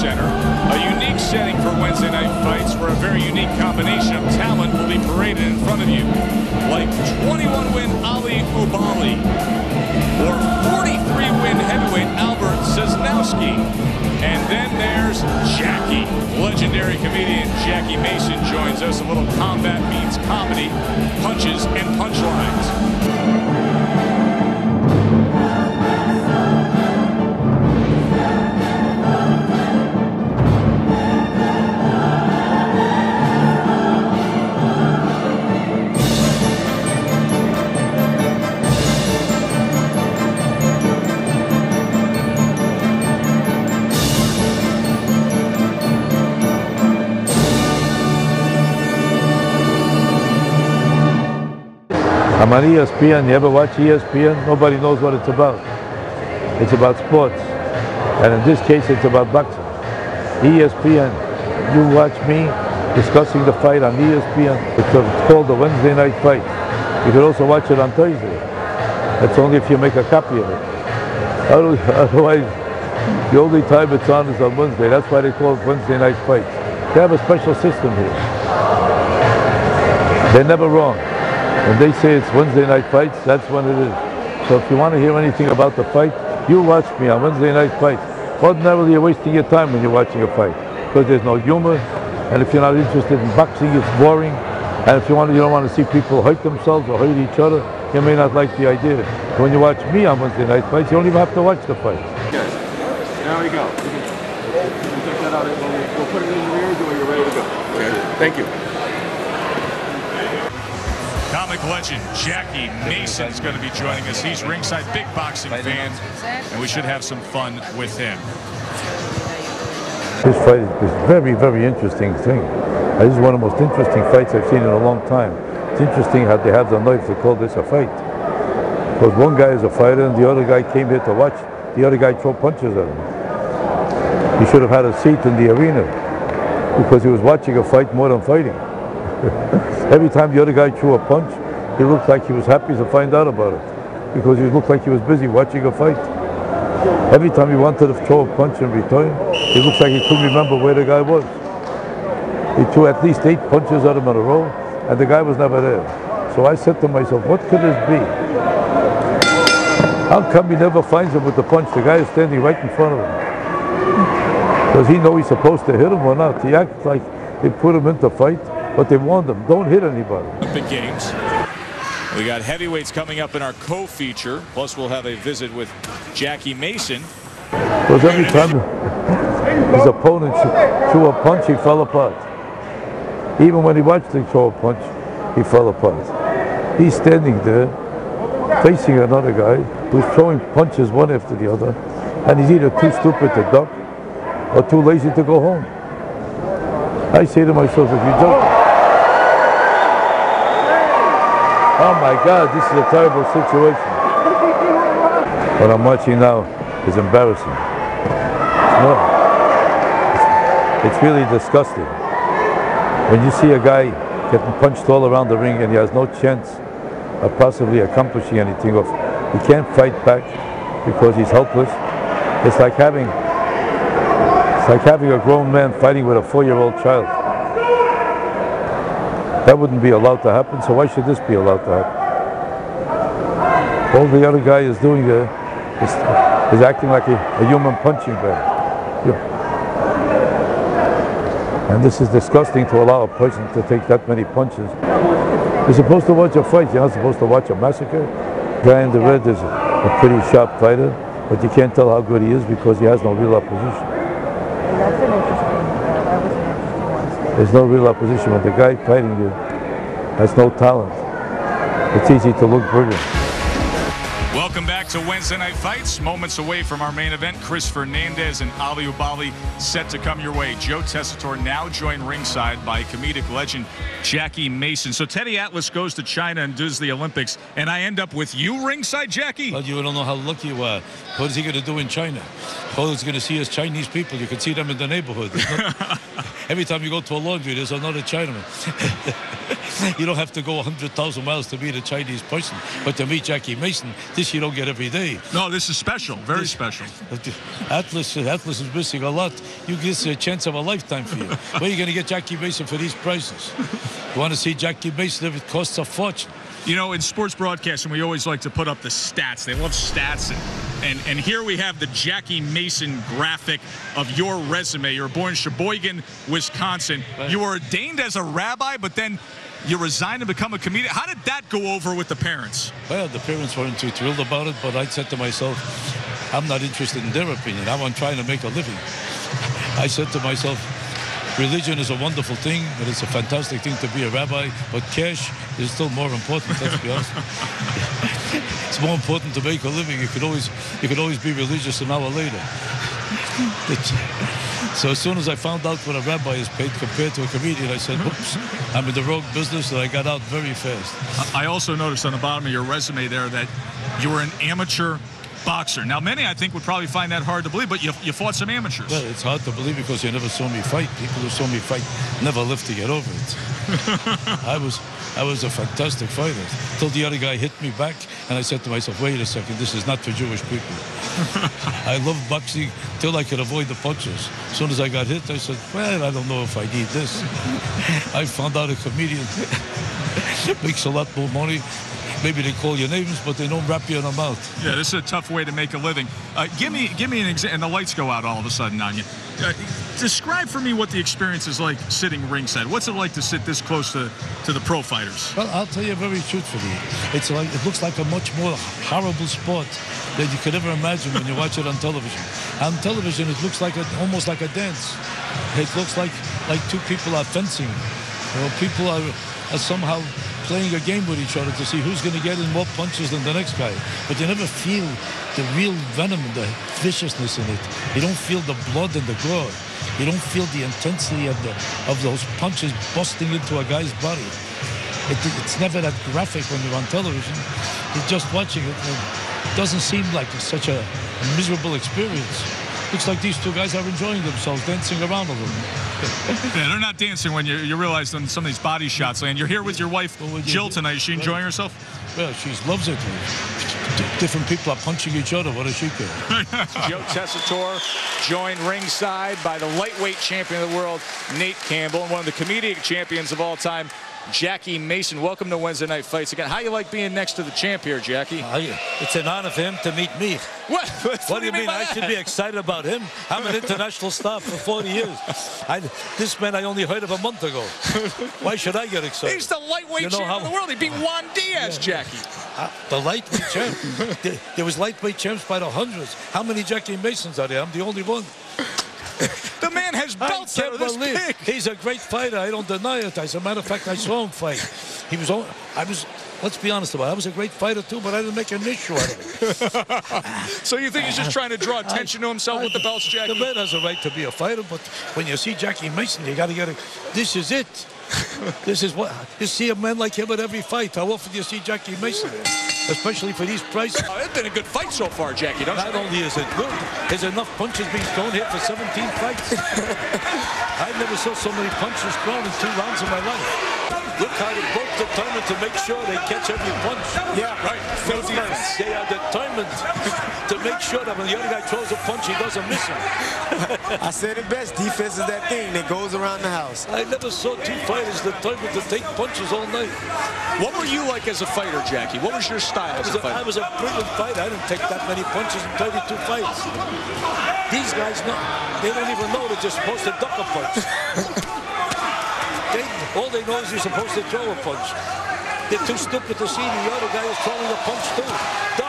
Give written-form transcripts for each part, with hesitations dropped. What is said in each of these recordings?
Center. A unique setting for Wednesday night fights where a very unique combination of talent will be paraded in front of you. Like 21-win Ali Ubali or 43-win heavyweight Albert Sosnowski. And then there's Jackie. Legendary comedian Jackie Mason joins us. A little combat meets comedy, punches and punchlines. I'm on ESPN. You ever watch ESPN? Nobody knows what it's about. It's about sports. And in this case, it's about boxing. ESPN. You watch me discussing the fight on ESPN. It's called the Wednesday Night Fight. You can also watch it on Thursday. That's only if you make a copy of it. Otherwise, the only time it's on is on Wednesday. That's why they call it Wednesday Night Fight. They have a special system here. They're never wrong. When they say it's Wednesday night fights, that's when it is. So if you want to hear anything about the fight, you watch me on Wednesday night fights. Ordinarily, you're wasting your time when you're watching a fight because there's no humor. And if you're not interested in boxing, it's boring. And if you don't want to see people hurt themselves or hurt each other, you may not like the idea. So when you watch me on Wednesday night fights, you don't even have to watch the fight. Good. There we go. We'll take that out. We'll put it in the rear when you're ready to go. Okay. Thank you. Comic legend Jackie Mason is going to be joining us. He's ringside, big boxing fan, and we should have some fun with him. This fight is a very, very interesting thing. This is one of the most interesting fights I've seen in a long time. It's interesting how they have the nerve to call this a fight. Because one guy is a fighter and the other guy came here to watch the other guy throw punches at him. He should have had a seat in the arena because he was watching a fight more than fighting. Every time the other guy threw a punch, he looked like he was happy to find out about it because he looked like he was busy watching a fight. Every time he wanted to throw a punch in return, it looks like he couldn't remember where the guy was. He threw at least 8 punches at him in a row, and the guy was never there. So I said to myself, what could this be? How come he never finds him with the punch? The guy is standing right in front of him. Does he know he's supposed to hit him or not? He acts like they put him into fight, but they warned him, don't hit anybody. Olympic Games. We got heavyweights coming up in our co-feature. Plus, we'll have a visit with Jackie Mason. Because every time his opponent threw a punch, he fell apart. Even when he watched him throw a punch, he fell apart. He's standing there, facing another guy who's throwing punches one after the other, and he's either too stupid to duck or too lazy to go home. I say to myself, if you don't, oh my God, this is a terrible situation. What I'm watching now is embarrassing. It's really disgusting. When you see a guy getting punched all around the ring and he has no chance of possibly accomplishing anything, or he can't fight back because he's helpless, it's like having a grown man fighting with a 4-year-old child. That wouldn't be allowed to happen, so why should this be allowed to happen? All the other guy is doing there is acting like a human punching bag. Yeah. And this is disgusting to allow a person to take that many punches. You're supposed to watch a fight, you're not supposed to watch a massacre. The guy in the red is a pretty sharp fighter, but you can't tell how good he is because he has no real opposition. That's an interesting one. There's no real opposition. When the guy fighting you has no talent, it's easy to look brilliant. Welcome back to Wednesday Night Fights. Moments away from our main event, Chris Fernandez and Ali Ubali set to come your way. Joe Tessitore now joined ringside by comedic legend Jackie Mason. So Teddy Atlas goes to China and does the Olympics, and I end up with you ringside, Jackie? Well, you don't know how lucky you are. What is he going to do in China? All he's going to see is Chinese people. You can see them in the neighborhood. every time you go to a laundry, there's another Chinaman. You don't have to go 100,000 miles to meet a Chinese person, but to meet Jackie Mason, this you don't get every day. No, this is special, very special. Atlas is missing a lot. This is a chance of a lifetime for you. Where are you going to get Jackie Mason for these prices? You want to see Jackie Mason if it costs a fortune? You know, in sports broadcasting, we always like to put up the stats. They love stats. And here we have the Jackie Mason graphic of your resume. You were born in Sheboygan, Wisconsin. Right. You were ordained as a rabbi, but then you resigned to become a comedian. How did that go over with the parents? Well, the parents weren't too thrilled about it, but I said to myself, I'm not interested in their opinion. I'm trying to make a living. I said to myself, religion is a wonderful thing, and it's a fantastic thing to be a rabbi, but cash is still more important, let's be honest. It's more important to make a living. You could always be religious an hour later. So as soon as I found out what a rabbi is paid compared to a comedian, I said, oops, I'm in the wrong business, and I got out very fast. I also noticed on the bottom of your resume there that you were an amateur boxer. Now, many, I think, would probably find that hard to believe, but you fought some amateurs. Well, it's hard to believe because you never saw me fight. People who saw me fight never lived to get over it. I was a fantastic fighter. Till the other guy hit me back, and I said to myself, wait a second, this is not for Jewish people. I loved boxing till I could avoid the punches. As soon as I got hit, I said, well, I don't know if I need this. I found out a comedian makes a lot more money. Maybe they call you names, but they don't wrap you in the mouth. Yeah, this is a tough way to make a living. Give me an example, and the lights go out all of a sudden on you. Describe for me what the experience is like sitting ringside. What's it like to sit this close to the pro fighters? Well, I'll tell you very truthfully. It looks like a much more horrible sport than you could ever imagine when you watch it on television. On television, it looks like almost like a dance. It looks like two people are fencing. You know, people are somehow playing a game with each other to see who's going to get in more punches than the next guy. But you never feel the real venom and the viciousness in it. You don't feel the blood and the gore. You don't feel the intensity of those punches busting into a guy's body. It's never that graphic when you're on television. You're just watching it, and it doesn't seem like such a miserable experience. Looks like these two guys are enjoying themselves, dancing around a little. Yeah, they're not dancing when you realize when some of these body shots land. You're here with your wife, Jill, tonight. Is she enjoying herself? Well, she loves it. Different people are punching each other. What does she care? Joe Tessitore joined ringside by the lightweight champion of the world, Nate Campbell, and one of the comedic champions of all time, Jackie Mason. Welcome to Wednesday Night Fights again. How you like being next to the champ here, Jackie? It's an honor for him to meet me. What? What do you mean? I should be excited about him. I'm an international star for 40 years. This man I only heard of a month ago. Why should I get excited? He's the lightweight champ of the world. He beat Juan Diaz, Jackie. The lightweight champ. There was lightweight champs by the hundreds. How many Jackie Masons are there? I'm the only one. The man has belts that are this big. He's a great fighter. I don't deny it. As a matter of fact, I saw him fight. Let's be honest about it. I was a great fighter too, but I didn't make an issue out of it. So you think he's just trying to draw attention to himself with the belts, Jackie? The man has a right to be a fighter, but when you see Jackie Mason, you got to get it. This is it. This is what you see a man like him at every fight. How often do you see Jackie Mason? Especially for these prices. Oh, it's been a good fight so far, Jackie. Not only is it good, there's enough punches being thrown here for 17 fights. I never saw so many punches thrown in 2 rounds in my life. Look how they're both determined to make sure they catch every punch. Yeah, right. No defense. They are determined to make sure that when the other guy throws a punch, he doesn't miss him. I said it best. Defense is that thing that goes around the house. I never saw 2 fighters determined to take punches all night. What were you like as a fighter, Jackie? What was your style as a fighter? I was a brilliant fighter. I didn't take that many punches in 32 fights. These guys, they don't even know that you're supposed to duck a punch. All they know is you're supposed to throw a punch. They're too stupid to see the other guy is throwing a punch too. Duck.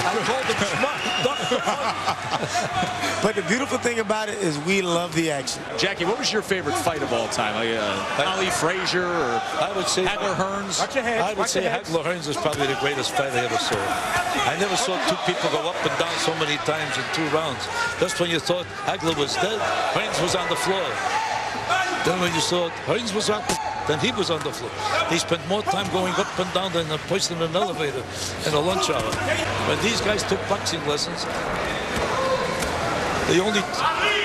I told them, duck the punch. But the beautiful thing about it is we love the action. Jackie, what was your favorite fight of all time? Ali Frazier or I would say Hagler Hearns? I would say Hagler Hearns is probably the greatest fight I ever saw. I never saw 2 people go up and down so many times in 2 rounds. Just when you thought Hagler was dead, Hearns was on the floor. Then when you saw Hearns was up, then he was on the floor. They spent more time going up and down than pushed in an elevator in a lunch hour. When these guys took boxing lessons, they only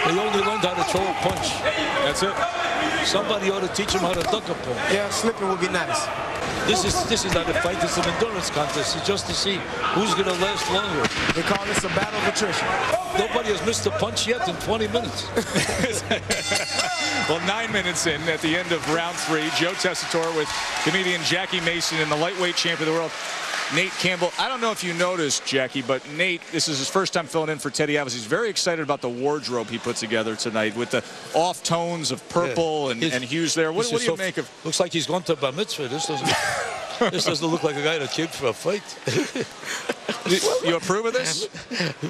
They only learned how to throw a punch. That's it. Somebody ought to teach them how to duck a punch. Yeah, slipping would be nice. This is not a fight. It's an endurance contest. It's just to see who's going to last longer. They call this a battle of attrition. Nobody has missed a punch yet in 20 minutes. Well, 9 minutes in at the end of round 3, Joe Tessitore with comedian Jackie Mason and the lightweight champion of the world, Nate Campbell. I don't know if you noticed, Jackie, but Nate, this is his first time filling in for Teddy Alves. He's very excited about the wardrobe he put together tonight with the off tones of purple and hues there. What do you make of? Looks like he's gone to bar mitzvah. This doesn't look like a guy that came for a fight. You approve of this?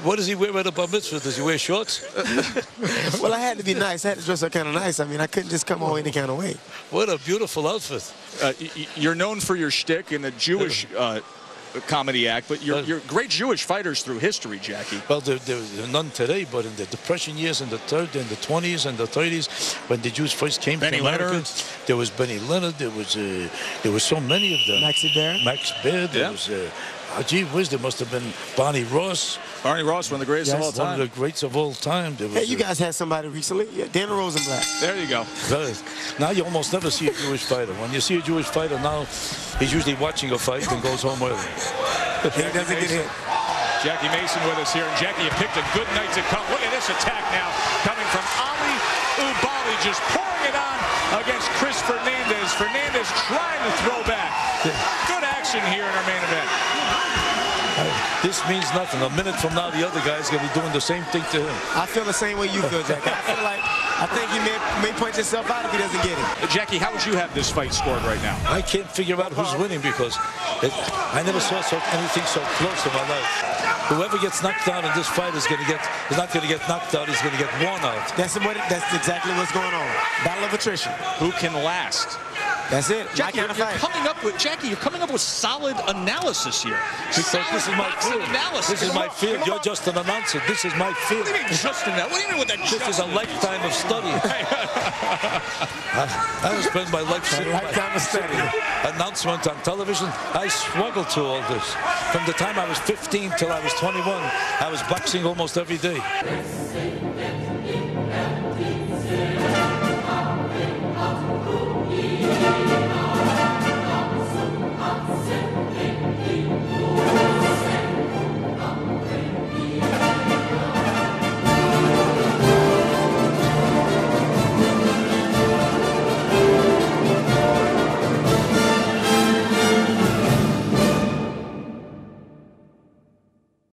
What does he wear at a bar mitzvah? Does he wear shorts? Well, I had to be nice. I had to dress up kind of nice. I mean, I couldn't just come on any kind of way. What a beautiful outfit. You're known for your shtick in the Jewish comedy act, but you're great Jewish fighters through history, Jackie. Well, there are none today, but in the Depression years, in the 20s and the 30s, when the Jews first came to America, there was Benny Leonard, there was so many of them. Max Baer, there was, gee whiz, there must have been Barney Ross. Barney Ross, one of the greatest of all time. One of the greats of all time. Hey, you guys had somebody recently. Yeah, Dan Rosenblatt. There you go. Now you almost never see a Jewish fighter. When you see a Jewish fighter now, he's usually watching a fight and goes home early. He doesn't get hit. Jackie Mason with us here. And Jackie, you picked a good night to come. Look at this attack now coming from Ali Ubali, just pouring it on against Chris Fernandez. Fernandez trying to throw back. Good action here in our main event. This means nothing. A minute from now, the other guy's going to be doing the same thing to him. I feel the same way you feel, Jackie. I think he may punch himself out if he doesn't get it. Jackie, how would you have this fight scored right now? I can't figure out who's winning because I never saw anything so close in my life. Whoever gets knocked out in this fight is not going to get knocked out. He's going to get worn out. That's exactly what's going on. Battle of attrition. Who can last? That's it. Jackie, you're coming up with solid analysis here. Because this is my field. This is my field. You're just an announcer. This is my field. What do you mean just an? What do you mean with that? This is a lifetime of study. I will spend my life sitting announcement on television. I struggled through all this. From the time I was 15 till I was 21, I was boxing almost every day.